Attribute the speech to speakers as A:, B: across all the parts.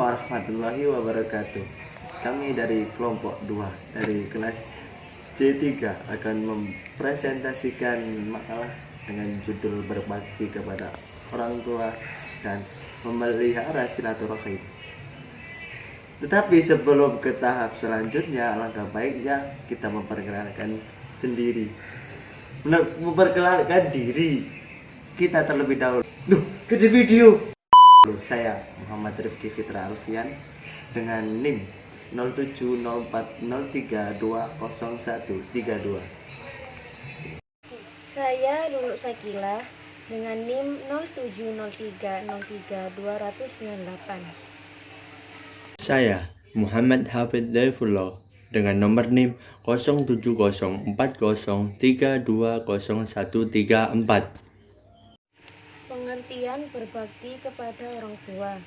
A: warahmatullahi wabarakatuh. Kami dari kelompok 2 dari kelas C3 akan mempresentasikan makalah dengan judul berbakti kepada orang tua dan memelihara silaturahim. Tetapi sebelum ke tahap selanjutnya, alangkah baiknya kita memperkenalkan diri kita terlebih dahulu. Ke video. Saya Muhammad Rifki Fitra Alfian dengan NIM 070403200132.
B: Saya Lulu Sakila dengan NIM 0703032098.
C: Saya Muhammad Hafid Daifullah dengan nomor NIM 070403200134.
B: Pengertian berbakti kepada orang tua.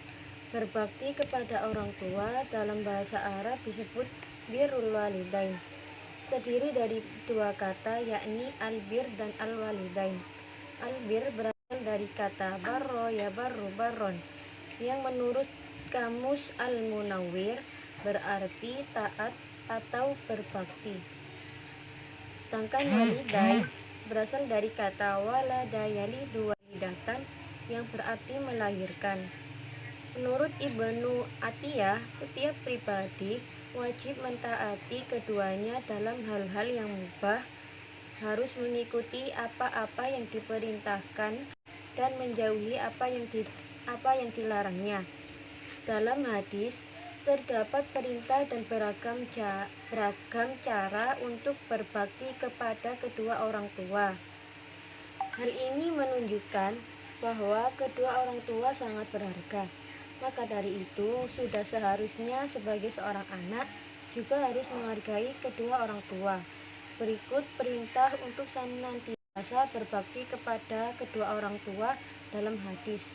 B: Berbakti kepada orang tua dalam bahasa Arab disebut birrul walidain. Terdiri dari dua kata, yakni albir dan alwalidain. Albir berasal dari kata barro ya barru barron, yang menurut Kamus Al-Munawwir berarti taat atau berbakti. Sedangkan walidain berasal dari kata walada yalidu walidatan, yang berarti melahirkan. Menurut Ibnu Atiyah, setiap pribadi wajib mentaati keduanya dalam hal-hal yang mubah, harus mengikuti apa-apa yang diperintahkan dan menjauhi apa yang dilarangnya. Dalam hadis terdapat perintah dan beragam cara untuk berbakti kepada kedua orang tua. Hal ini menunjukkan bahwa kedua orang tua sangat berharga. Maka dari itu, sudah seharusnya sebagai seorang anak juga harus menghargai kedua orang tua. Berikut perintah untuk senantiasa berbakti kepada kedua orang tua dalam hadis.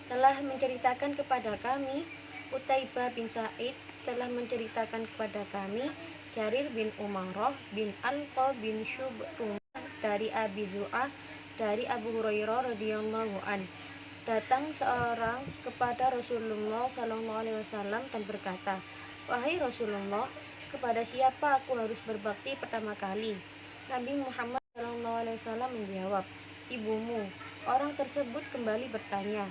B: Telah menceritakan kepada kami, Utaibah bin Sa'id telah menceritakan kepada kami, Jarir bin Umarah bin Alqa bin Syubtumah dari Abi Zu'ah dari Abu Hurairah radhiyallahu an. Datang seorang kepada Rasulullah SAW dan berkata, "Wahai Rasulullah, kepada siapa aku harus berbakti pertama kali?" Nabi Muhammad SAW menjawab, "Ibumu." Orang tersebut kembali bertanya,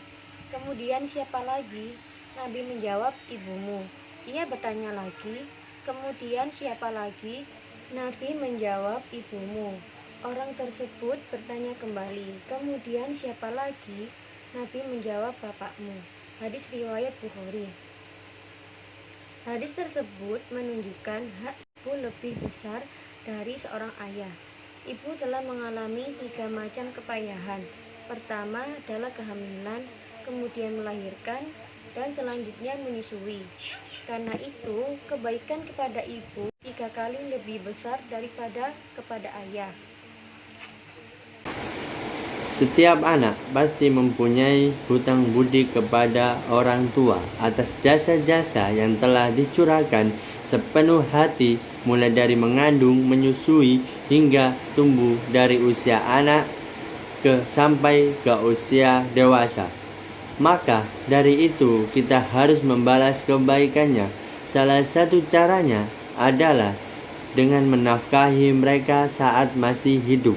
B: "Kemudian siapa lagi?" Nabi menjawab, "Ibumu." Ia bertanya lagi, "Kemudian siapa lagi?" Nabi menjawab, "Ibumu." Orang tersebut bertanya kembali, "Kemudian siapa lagi?" Nabi menjawab, "Bapakmu." Hadis riwayat Bukhari. Hadis tersebut menunjukkan hak ibu lebih besar dari seorang ayah. Ibu telah mengalami 3 macam kepayahan. Pertama adalah kehamilan, kemudian melahirkan, dan selanjutnya menyusui. Karena itu, kebaikan kepada ibu 3 kali lebih besar daripada kepada ayah.
C: Setiap anak pasti mempunyai hutang budi kepada orang tua atas jasa-jasa yang telah dicurahkan sepenuh hati, mulai dari mengandung, menyusui, hingga tumbuh dari usia anak sampai ke usia dewasa. Maka dari itu kita harus membalas kebaikannya. Salah satu caranya adalah dengan menafkahi mereka saat masih hidup.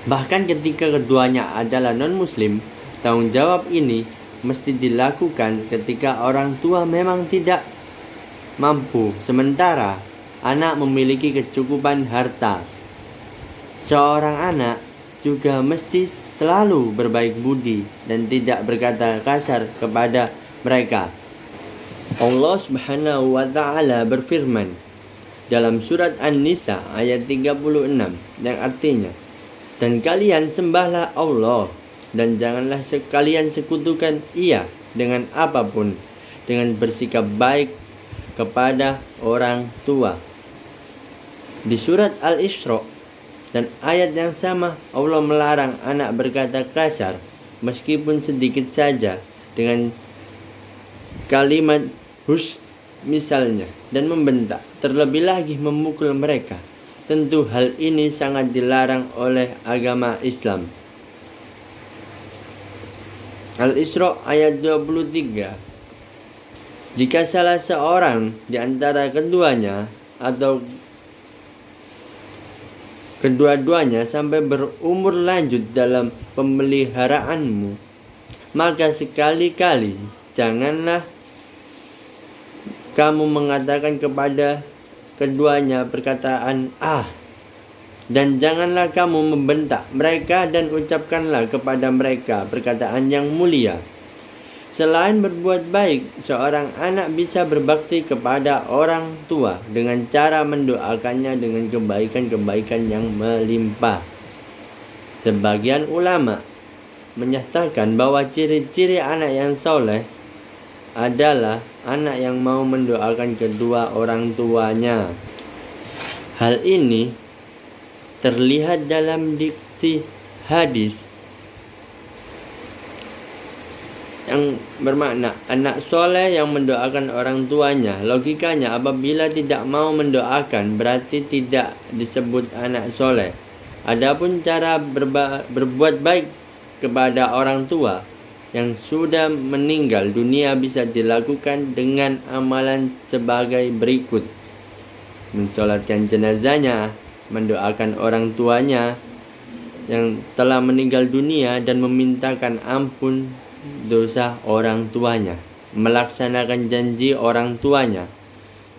C: Bahkan ketika keduanya adalah non-muslim, tanggung jawab ini mesti dilakukan ketika orang tua memang tidak mampu, sementara anak memiliki kecukupan harta. Seorang anak juga mesti selalu berbaik budi dan tidak berkata kasar kepada mereka. Allah Subhanahu wa ta'ala berfirman dalam surat An-Nisa ayat 36 yang artinya, "Dan kalian sembahlah Allah, dan janganlah sekalian sekutukan Ia dengan apapun, dengan bersikap baik kepada orang tua." Di surat Al-Isra dan ayat yang sama, Allah melarang anak berkata kasar meskipun sedikit saja dengan kalimat hus misalnya, dan membentak, terlebih lagi memukul mereka. Tentu hal ini sangat dilarang oleh agama Islam. Al-Isra ayat 23. Jika salah seorang di antara keduanya atau kedua-duanya sampai berumur lanjut dalam pemeliharaanmu, maka sekali-kali janganlah kamu mengatakan kepada keduanya perkataan dan janganlah kamu membentak mereka dan ucapkanlah kepada mereka perkataan yang mulia. Selain berbuat baik, seorang anak bisa berbakti kepada orang tua dengan cara mendoakannya dengan kebaikan-kebaikan yang melimpah. Sebagian ulama menyatakan bahwa ciri-ciri anak yang soleh adalah anak yang mau mendoakan kedua orang tuanya. Hal ini terlihat dalam diksi hadis yang bermakna anak soleh yang mendoakan orang tuanya. Logikanya apabila tidak mau mendoakan berarti tidak disebut anak soleh. Adapun cara berbuat baik kepada orang tua yang sudah meninggal dunia bisa dilakukan dengan amalan sebagai berikut: mensolatkan jenazahnya, mendoakan orang tuanya yang telah meninggal dunia dan memintakan ampun dosa orang tuanya, melaksanakan janji orang tuanya,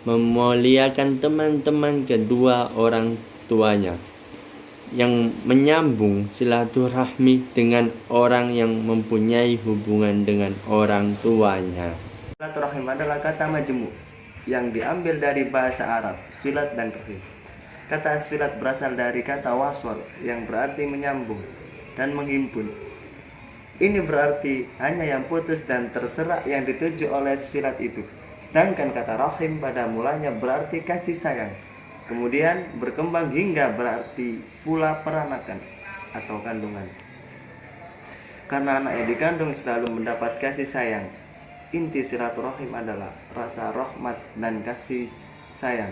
C: memuliakan teman-teman kedua orang tuanya, yang menyambung silaturahmi dengan orang yang mempunyai hubungan dengan orang tuanya.
A: Silaturahim adalah kata majmu' yang diambil dari bahasa Arab, silat dan rahim. Kata silat berasal dari kata wasol yang berarti menyambung dan menghimpun. Ini berarti hanya yang putus dan terserak yang dituju oleh silat itu. Sedangkan kata rahim pada mulanya berarti kasih sayang, kemudian berkembang hingga berarti pula peranakan atau kandungan. Karena anak yang dikandung selalu mendapat kasih sayang, inti silaturahim adalah rasa rahmat dan kasih sayang.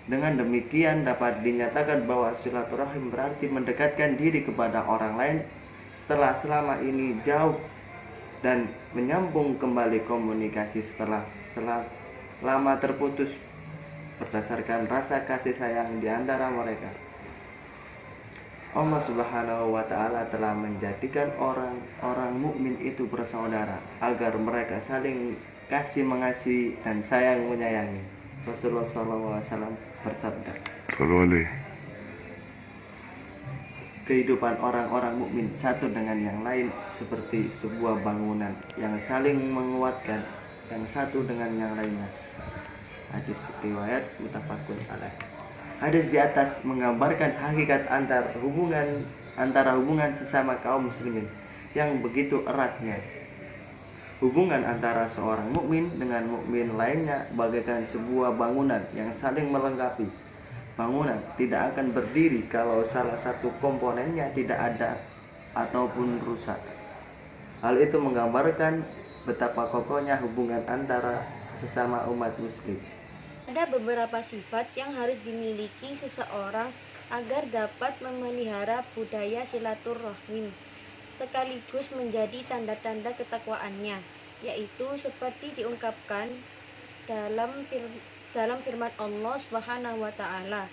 A: Dengan demikian dapat dinyatakan bahwa silaturahim berarti mendekatkan diri kepada orang lain setelah selama ini jauh dan menyambung kembali komunikasi setelah lama terputus berdasarkan rasa kasih sayang di antara mereka. Allah Subhanahu wa Ta'ala telah menjadikan orang-orang mukmin itu bersaudara agar mereka saling kasih mengasihi dan sayang menyayangi. Rasulullah SAW bersabda, kehidupan orang-orang mukmin satu dengan yang lain seperti sebuah bangunan yang saling menguatkan yang satu dengan yang lainnya. Hadis riwayat muttafaqun alaih. Hadis di atas menggambarkan hakikat antara hubungan sesama kaum muslimin yang begitu eratnya. Hubungan antara seorang mukmin dengan mukmin lainnya bagaikan sebuah bangunan yang saling melengkapi. Bangunan tidak akan berdiri kalau salah satu komponennya tidak ada ataupun rusak. Hal itu menggambarkan betapa kokohnya hubungan antara sesama umat muslim.
B: Ada beberapa sifat yang harus dimiliki seseorang agar dapat memelihara budaya silaturahim sekaligus menjadi tanda-tanda ketakwaannya, yaitu seperti diungkapkan dalam firman Allah Subhanahu wa Ta'ala,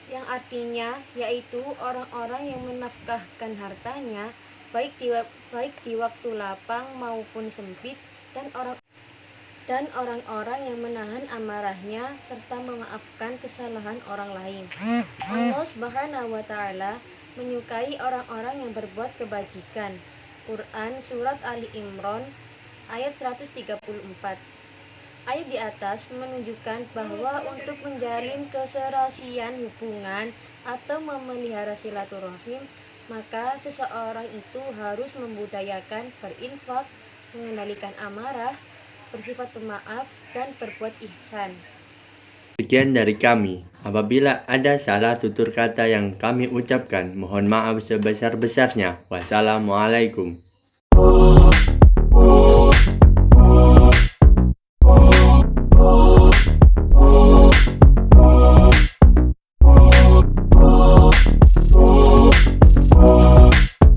B: yang artinya yaitu orang-orang yang menafkahkan hartanya baik di waktu lapang maupun sempit, dan orang-orang yang menahan amarahnya serta memaafkan kesalahan orang lain. Allah Subhanahu wa Ta'ala menyukai orang-orang yang berbuat kebajikan. Quran Surat Ali Imran ayat 134. Ayat di atas menunjukkan bahwa untuk menjalin keserasian hubungan atau memelihara silaturahim, maka seseorang itu harus membudayakan berinfak, mengendalikan amarah, bersifat pemaaf, dan berbuat ihsan.
C: Sekian dari kami. Apabila ada salah tutur kata yang kami ucapkan, mohon maaf sebesar-besarnya. Wassalamualaikum.